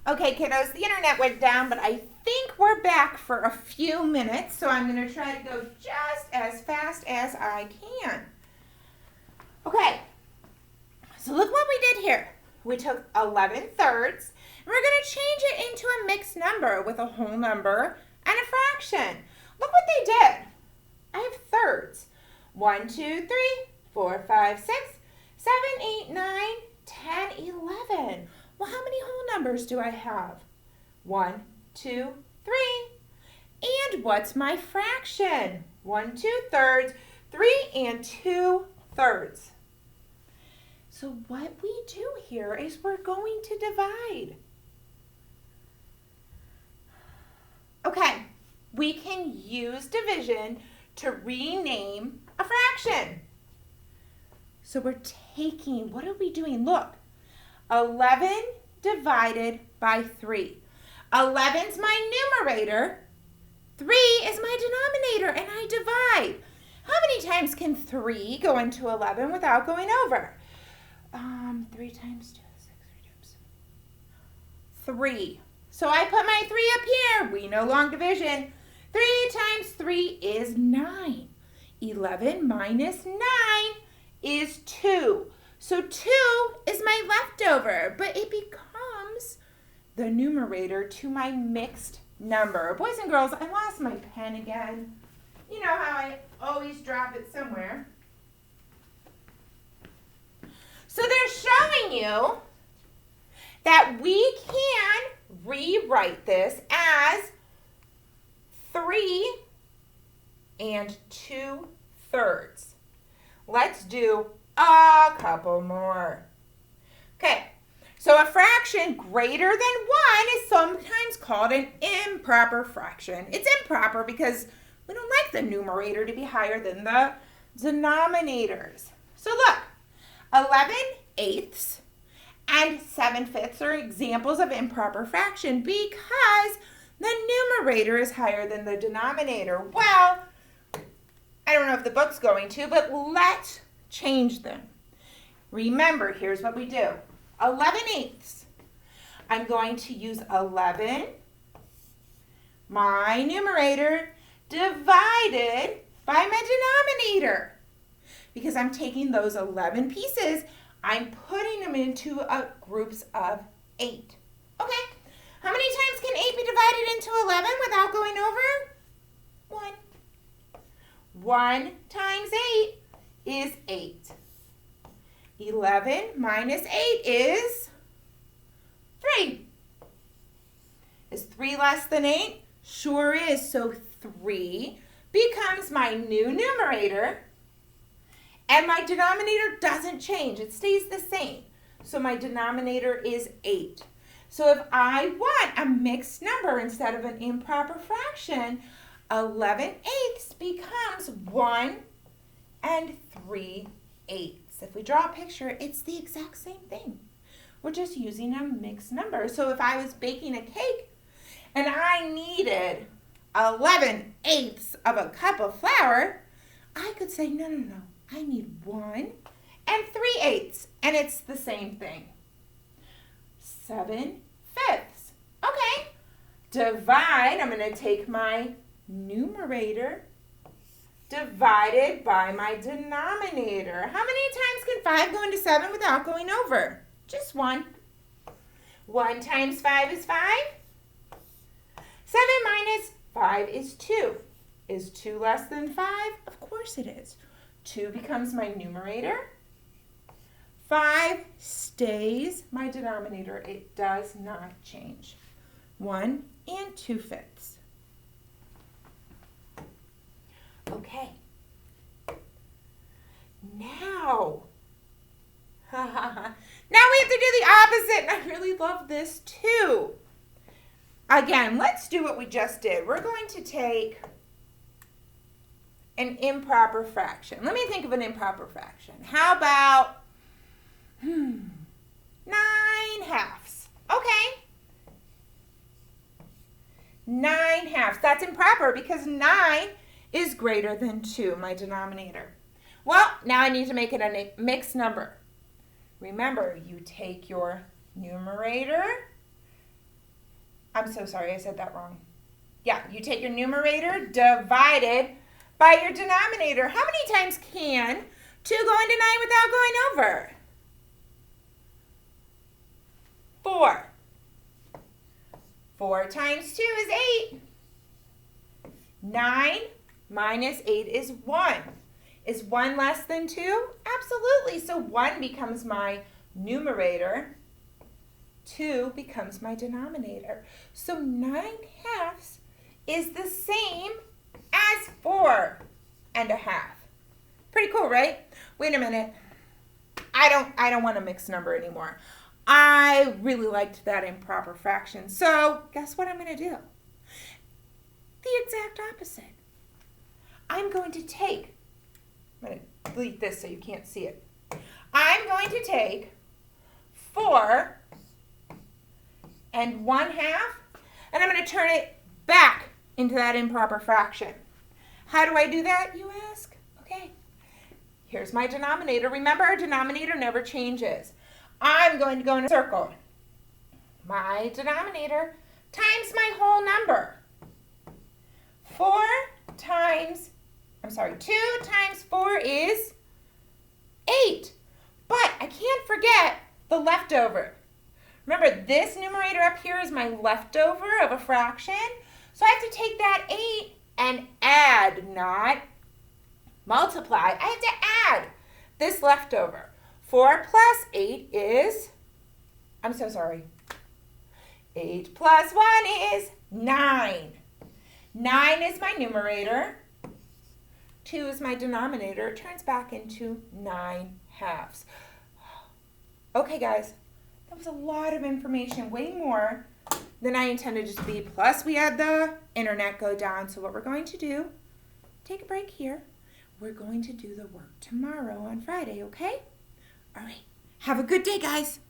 Okay, kiddos, the internet went down, but I think we're back for a few minutes, so I'm going to try to go just as fast as I can. Okay, so look what we did here. We took 11 thirds, and we're going to change it into a mixed number with a whole number and a fraction. Look what they did. I have thirds. 1, 2, 3, 4, 5, 6, 7, 8, 9, 10, 11. Well, how many whole numbers do I have? 1, 2, 3. And what's my fraction? 1, 2 thirds, 3 and 2 thirds. So what we do here is we're going to divide. Okay, we can use division to rename a fraction. So we're taking, what are we doing? Look, 11 divided by 3. 11's my numerator, 3 is my denominator, and I divide. How many times can 3 go into 11 without going over? 3 times 2 is 6, 3 times 3. So I put my 3 up here. We know long division. 3 times 3 is 9. 11 minus 9 is 2. So 2 is my leftover, but it becomes the numerator to my mixed number. Boys and girls, I lost my pen again. You know how I always drop it somewhere. So they're showing you that we can rewrite this as 3 and 2 thirds. Let's do a couple more. Okay, so a fraction greater than 1 is sometimes called an improper fraction. It's improper because we don't like the numerator to be higher than the denominators. So look, 11 eighths and 7 fifths are examples of improper fraction because the numerator is higher than the denominator. Well, I don't know if the book's going to, but let's change them. Remember, here's what we do. 11 eighths. I'm going to use 11, my numerator, divided by my denominator. Because I'm taking those 11 pieces, I'm putting them into groups of 8. Okay, how many times can 8 be divided into 11 without going over? 1. 1 times 8 is 8. 11 minus 8 is 3. Is 3 less than 8? Sure is. So 3 becomes my new numerator, and my denominator doesn't change. It stays the same. So my denominator is 8. So if I want a mixed number instead of an improper fraction, 11 eighths becomes 1 and 3 eighths. If we draw a picture, it's the exact same thing. We're just using a mixed number. So if I was baking a cake and I needed 11 eighths of a cup of flour, I could say, no. I need 1 and 3 eighths, and it's the same thing. 7 fifths. Okay, divide, I'm going to take my numerator divided by my denominator. How many times can 5 go into 7 without going over? Just 1. 1 times 5 is 5. 7 minus 5 is 2. Is 2 less than 5? Of course it is. 2 becomes my numerator. 5 stays my denominator. It does not change. 1 and 2 fifths. Okay. Now we have to do the opposite, and I really love this too. Again, let's do what we just did. We're going to take an improper fraction. Let me think of an improper fraction. How about 9 halves? Okay. 9 halves. That's improper because 9 is greater than 2, my denominator. Well, now I need to make it a mixed number. Remember, you take your numerator I'm so sorry, I said that wrong. Yeah, you take your numerator divided by your denominator. How many times can 2 go into 9 without going over? 4. 4 times 2 is 8. 9 minus 8 is 1. Is 1 less than 2? Absolutely. So 1 becomes my numerator. 2 becomes my denominator. So 9/2 is the same as 4.5. Pretty cool, right? Wait a minute. I don't want a mixed number anymore. I really liked that improper fraction. So guess what I'm going to do? The exact opposite. I'm going to delete this so you can't see it. I'm going to take 4 and 1/2, and I'm going to turn it back into that improper fraction. How do I do that, you ask? Okay, here's my denominator. Remember, our denominator never changes. I'm going to go in a circle. My denominator times my whole number. 2 times 4 is 8. But I can't forget the leftover. Remember, this numerator up here is my leftover of a fraction. So I have to take that 8 and add, not multiply. I have to add this leftover. 4 plus 8 is, I'm so sorry, 8 plus 1 is 9. 9 is my numerator. 2 is my denominator. It turns back into 9/2. Okay, guys, that was a lot of information, way more than I intended it to be. Plus, we had the internet go down. So what we're going to do, take a break here. We're going to do the work tomorrow on Friday, okay? All right. Have a good day, guys.